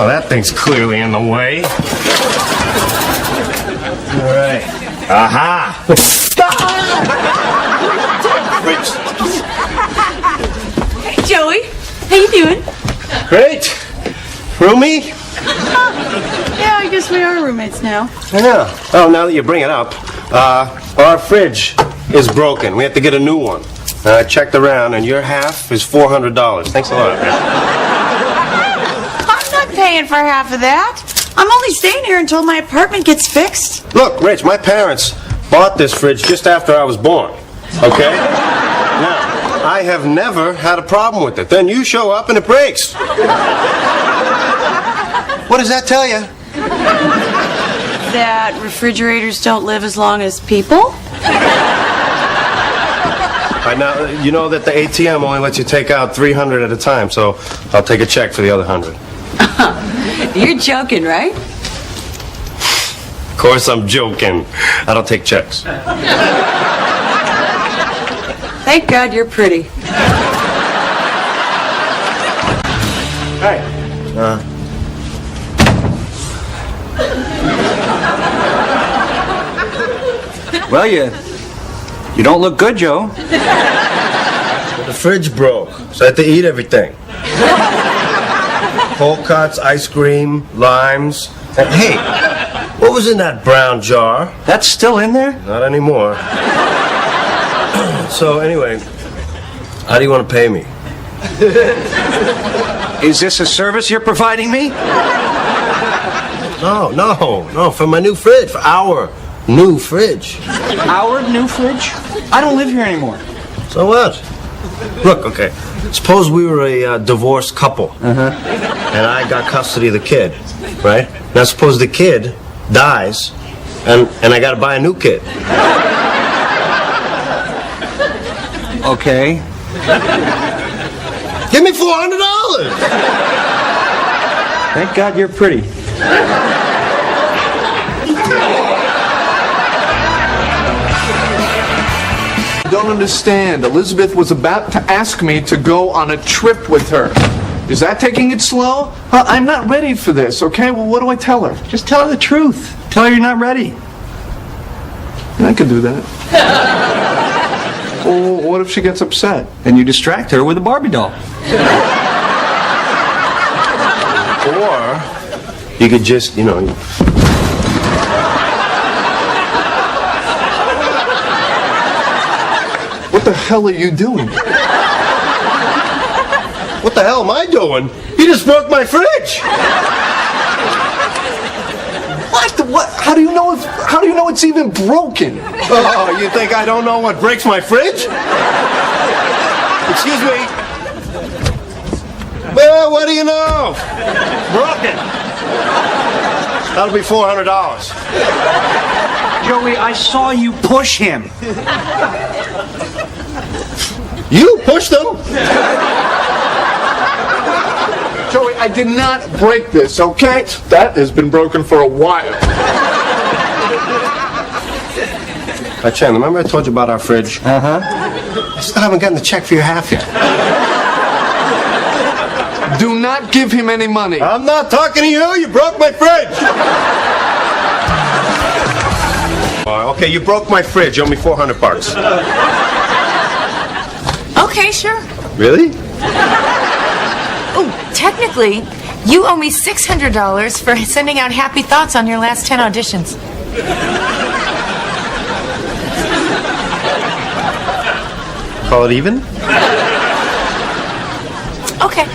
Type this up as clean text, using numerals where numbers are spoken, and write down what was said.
Oh, that thing's clearly in the way. All right. Aha! Hey, Joey. How you doing? Great. Roomie? Yeah, I guess we are roommates now. I know. Oh, now that you bring it up, our fridge is broken. We have to get a new one. I checked around, and your half is $400. Thanks a lot, man. I'm not paying for half of that. I'm only staying here until my apartment gets fixed. Look, Rich, my parents bought this fridge just after I was born. Okay? Now, I have never had a problem with it. Then you show up and it breaks. What does that tell you? That refrigerators don't live as long as people? Now, you know that the ATM only lets you take out 300 at a time, so I'll take a check for the other 100. You're joking, right? Of course I'm joking. I don't take checks. Thank God you're pretty. Hey. Well, you don't look good, Joe. The fridge broke, so I had to eat everything. Cold cuts, ice cream, limes. And hey, what was in that brown jar? That's still in there? Not anymore. So anyway, how do you want to pay me? Is this a service you're providing me? No, for my new fridge, for our new fridge. Our new fridge? I don't live here anymore. So what? Look, okay, suppose we were a divorced couple, and I got custody of the kid, right? Now suppose the kid dies, and I got to buy a new kid. Okay. Give me $400. Thank God you're pretty. I don't understand. Elizabeth was about to ask me to go on a trip with her. Is that taking it slow? I'm not ready for this, okay? Well, what do I tell her? Just tell her the truth. Tell her you're not ready. I can do that. Well, what if she gets upset? Then you distract her with a Barbie doll. Or you could just, What the hell are you doing? What the hell am I doing? You just broke my fridge. What? How do you know it's even broken? Oh, you think I don't know what breaks my fridge? Excuse me. Well, what do you know? Broken. That'll be $400. Joey, I saw you push him. You pushed them. Joey, I did not break this, okay? That has been broken for a while. Chandler, remember I told you about our fridge? I still haven't gotten the check for your half yet. Do not give him any money. I'm not talking to you. You broke my fridge. Okay, you broke my fridge. You owe me $400. Okay, sure. Really? Oh, technically, you owe me $600 for sending out happy thoughts on your last 10 auditions. Call it even? Okay.